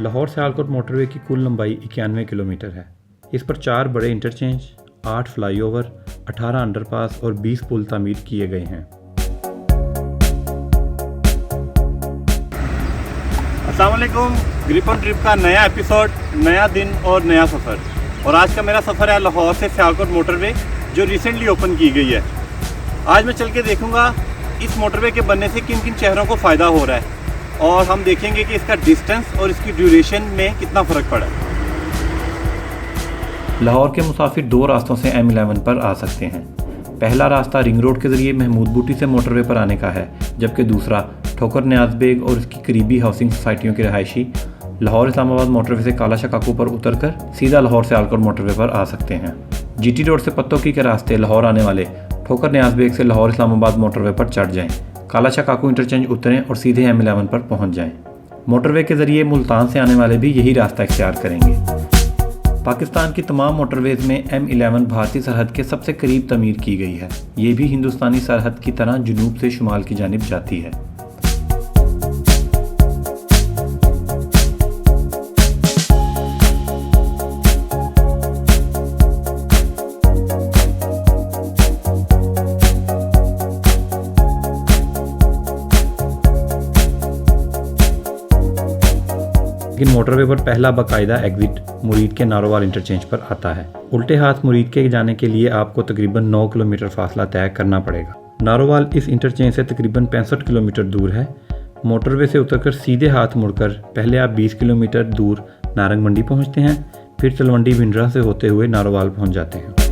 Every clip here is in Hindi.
लाहौर सियालकोट मोटरवे की कुल लंबाई 91 किलोमीटर है। इस पर 4 बड़े इंटरचेंज, 8 फ्लाईओवर, 18 अंडरपास और 20 पुल तामीर किए गए हैं। अस्सलाम वालेकुम। ग्रिप ऑन ट्रिप का नया एपिसोड, नया दिन और नया सफ़र। और आज का मेरा सफ़र है लाहौर से सियालकोट मोटरवे, जो रिसेंटली ओपन की गई है। आज मैं चल के देखूंगा इस मोटरवे के बनने से किन किन शहरों को फ़ायदा हो रहा है, और हम देखेंगे कि इसका डिस्टेंस और इसकी ड्यूरेशन में कितना फ़र्क पड़ा है। लाहौर के मुसाफिर 2 रास्तों से M11 पर आ सकते हैं। पहला रास्ता रिंग रोड के ज़रिए महमूद बूटी से मोटरवे पर आने का है, जबकि दूसरा ठोकर न्याज बेग और इसकी करीबी हाउसिंग सोसाइटियों के रहायशी लाहौर इस्लामाबाद मोटरवे से काला शाह काकू पर उतरकर सीधा लाहौर सियालकोट मोटरवे पर आ सकते हैं। GT रोड से पत्तोकी के रास्ते लाहौर आने वाले ठोकर न्याज बेग से लाहौर इस्लामाबाद मोटरवे पर चढ़ जाएं, काला शाह काकू इंटरचेंज उतरें और सीधे M11 पर पहुंच जाएं। मोटरवे के ज़रिए मुल्तान से आने वाले भी यही रास्ता इख्तियार करेंगे। पाकिस्तान की तमाम मोटरवेज़ में M11 भारतीय सरहद के सबसे करीब तमीर की गई है। ये भी हिंदुस्तानी सरहद की तरह जुनूब से शुमाल की जानिब जाती है। लेकिन मोटरवे पर पहला बाकायदा एग्जिट मुरीद के नारोवाल इंटरचेंज पर आता है। उल्टे हाथ मुरीद के जाने के लिए आपको तकरीबन 9 किलोमीटर फासला तय करना पड़ेगा। नारोवाल इस इंटरचेंज से तकरीबन 65 किलोमीटर दूर है। मोटरवे से उतरकर सीधे हाथ मुड़कर पहले आप 20 किलोमीटर दूर नारंग मंडी पहुंचते हैं, फिर तलवंडी बिंडरा से होते हुए नारोवाल पहुंच जाते हैं।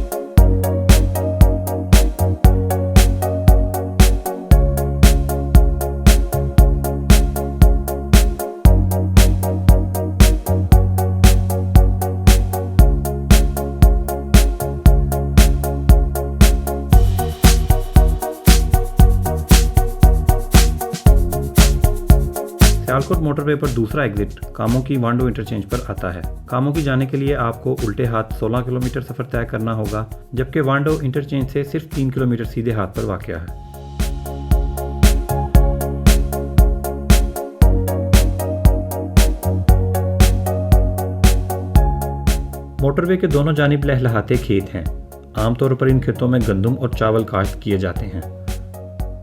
सियालकोट मोटरवे पर दूसरा एग्जिट कामों की वांडो इंटरचेंज पर आता है। कामों की जाने के लिए आपको उल्टे हाथ 16 किलोमीटर सफ़र तय करना होगा, जबकि वांडो इंटरचेंज से सिर्फ 3 किलोमीटर सीधे हाथ पर वाक़या है। मोटरवे के दोनों जानिब लहलहाते खेत हैं। आमतौर पर इन खेतों में गंदम और चावल काश्त किए जाते हैं।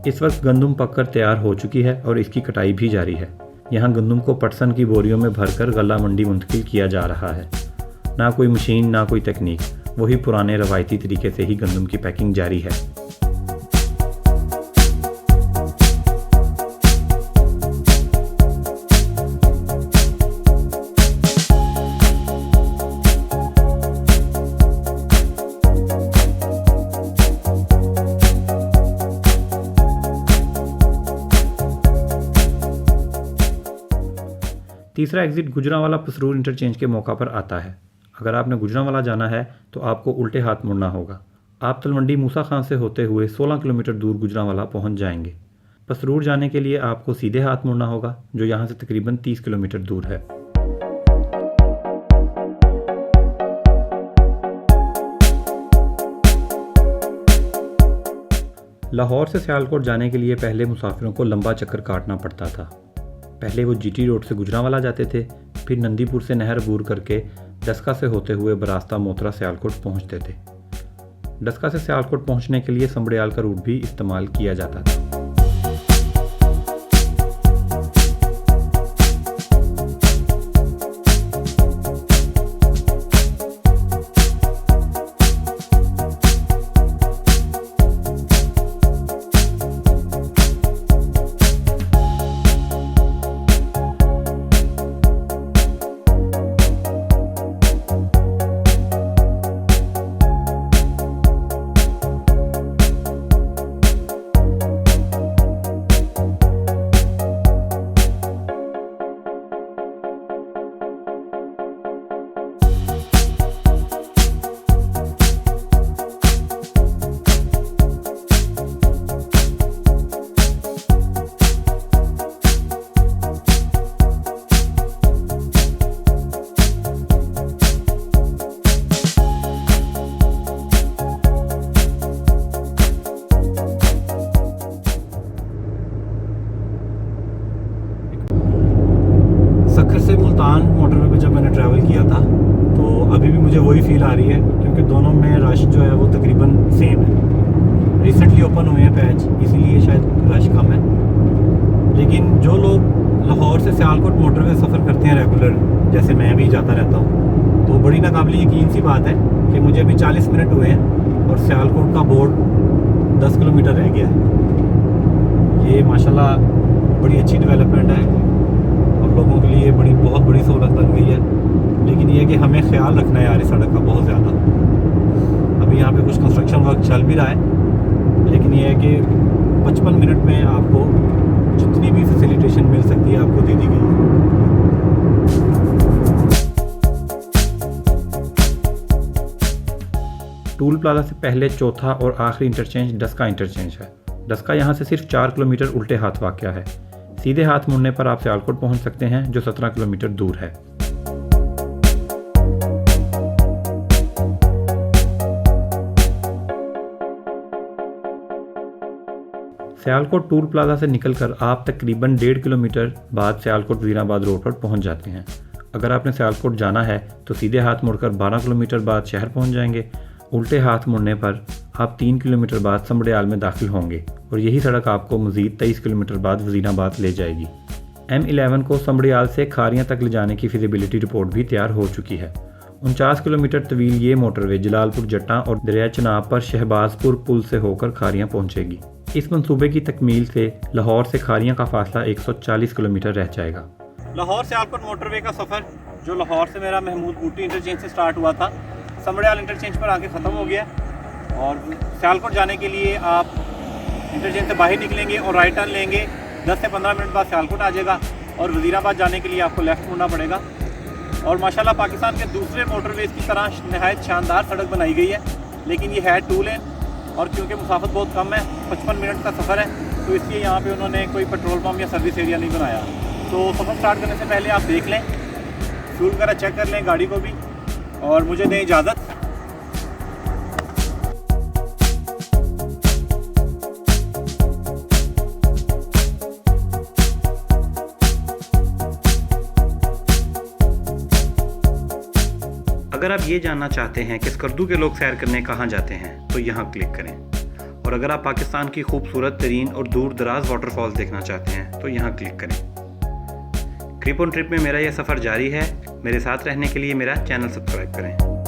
इस वक्त गंदम पककर तैयार हो चुकी है और इसकी कटाई भी जारी है। यहाँ गंदम को पटसन की बोरियों में भरकर गला मंडी मुंतकिल किया जा रहा है। ना कोई मशीन, ना कोई तकनीक, वही पुराने रवायती तरीके से ही गंदम की पैकिंग जारी है। तीसरा एग्जिट गुजरांवाला पसरूर इंटरचेंज के मौका पर आता है। अगर आपने गुजरांवाला जाना है तो आपको उल्टे हाथ मुड़ना होगा। आप तलवंडी मूसा खान से होते हुए 16 किलोमीटर दूर गुजरांवाला पहुंच जाएंगे। पसरूर जाने के लिए आपको सीधे हाथ मुड़ना होगा, जो यहाँ से तकरीबन 30 किलोमीटर दूर है। लाहौर से सियालकोट जाने के लिए पहले मुसाफिरों को लंबा चक्कर काटना पड़ता था। पहले वो GT रोड से गुजरांवाला जाते थे, फिर नंदीपुर से नहर अबूर करके डस्का से होते हुए बरास्ता मोतरा सियालकोट पहुंचते थे। डस्का से सियालकोट पहुंचने के लिए संबड़ियाल का रूट भी इस्तेमाल किया जाता था। से मुल्तान मोटरवे पे जब मैंने ट्रैवल किया था तो अभी भी मुझे वही फील आ रही है, क्योंकि दोनों में रश जो है वो तकरीबन सेम है। रिसेंटली ओपन हुए हैं पैच, इसीलिए शायद रश कम है। लेकिन जो लोग लाहौर से सियालकोट मोटरवे सफ़र करते हैं रेगुलर, जैसे मैं भी जाता रहता हूँ, तो बड़ी नाकाबिल यकीन सी बात है कि मुझे अभी 40 मिनट हुए हैं और सियालकोट का बोर्ड 10 किलोमीटर रह गया है। ये माशाल्लाह बड़ी अच्छी डेवलपमेंट है और लोगों के लिए बहुत बड़ी सहूलत बन गई है। लेकिन ये कि हमें ख्याल रखना है यार इस सड़क का बहुत ज़्यादा। अभी यहाँ पे कुछ कंस्ट्रक्शन वर्क चल भी रहा है, लेकिन ये है कि 55 मिनट में आपको जितनी भी फैसिलिटेशन मिल सकती है आपको दे दी गई है। टूल प्लाजा से पहले चौथा और आखिरी इंटरचेंज डस्का इंटरचेंज है। डस्का यहाँ से सिर्फ 4 किलोमीटर उल्टे हाथ वाक़या है। सीधे हाथ मुड़ने पर आप सियालकोट पहुँच सकते हैं, जो 17 किलोमीटर दूर है। सियालकोट टूल प्लाजा से निकलकर आप तकरीबन 1.5 किलोमीटर बाद सियालकोट वज़ीराबाद रोड पर पहुंच जाते हैं। अगर आपने सियालकोट जाना है तो सीधे हाथ मुड़कर 12 किलोमीटर बाद शहर पहुंच जाएंगे। उल्टे हाथ मुड़ने पर आप 3 किलोमीटर बाद समड़ियाल में दाखिल होंगे और यही सड़क आपको मज़ीद 23 किलोमीटर बाद वज़ीराबाद ले जाएगी। M11 को समड़ियाल से खारियाँ तक ले जाने की फिजिबिलिटी रिपोर्ट भी तैयार हो चुकी है। 49 किलोमीटर तवील ये मोटरवे जलालपुर जट्टा और दरिया चनाब पर शहबाजपुर पुल से होकर खारियाँ पहुँचेगी। इस मंसूबे की तकमील से लाहौर से खारियाँ का फासला 140 किलोमीटर रह जाएगा। लाहौर सियालकोट मोटरवे का सफ़र जो लाहौर से मेरा महमूद बूटी इंटरचेंज से स्टार्ट हुआ था, समड़ियाल इंटरचेंज पर आके ख़त्म हो गया। और सियालकोट जाने के लिए आप इंटरचेंज से बाहर निकलेंगे और राइट टर्न लेंगे। 10 से 15 मिनट बाद सियालकोट आ जाएगा और वज़ीराबाद जाने के लिए आपको लेफ़्ट मुड़ना पड़ेगा। और माशाल्लाह पाकिस्तान के दूसरे मोटरवेज़ की तरह नहायत शानदार सड़क बनाई गई है, लेकिन ये है 2 लेन और क्योंकि मुसाफत बहुत कम है, 55 मिनट का सफ़र है, तो इसलिए यहाँ पे उन्होंने कोई पेट्रोल पम्प या सर्विस एरिया नहीं बनाया। तो सफ़र स्टार्ट करने से पहले आप देख लें, फ्यूल वगैरह चेक कर लें गाड़ी को भी, और मुझे दें इजाज़त। अगर आप ये जानना चाहते हैं कि स्कर्दू के लोग सैर करने कहाँ जाते हैं तो यहाँ क्लिक करें। और अगर आप पाकिस्तान की खूबसूरत तरीन और दूर दराज वाटरफॉल्स देखना चाहते हैं तो यहाँ क्लिक करें। क्रिप ऑन ट्रिप में मेरा यह सफ़र जारी है। मेरे साथ रहने के लिए मेरा चैनल सब्सक्राइब करें।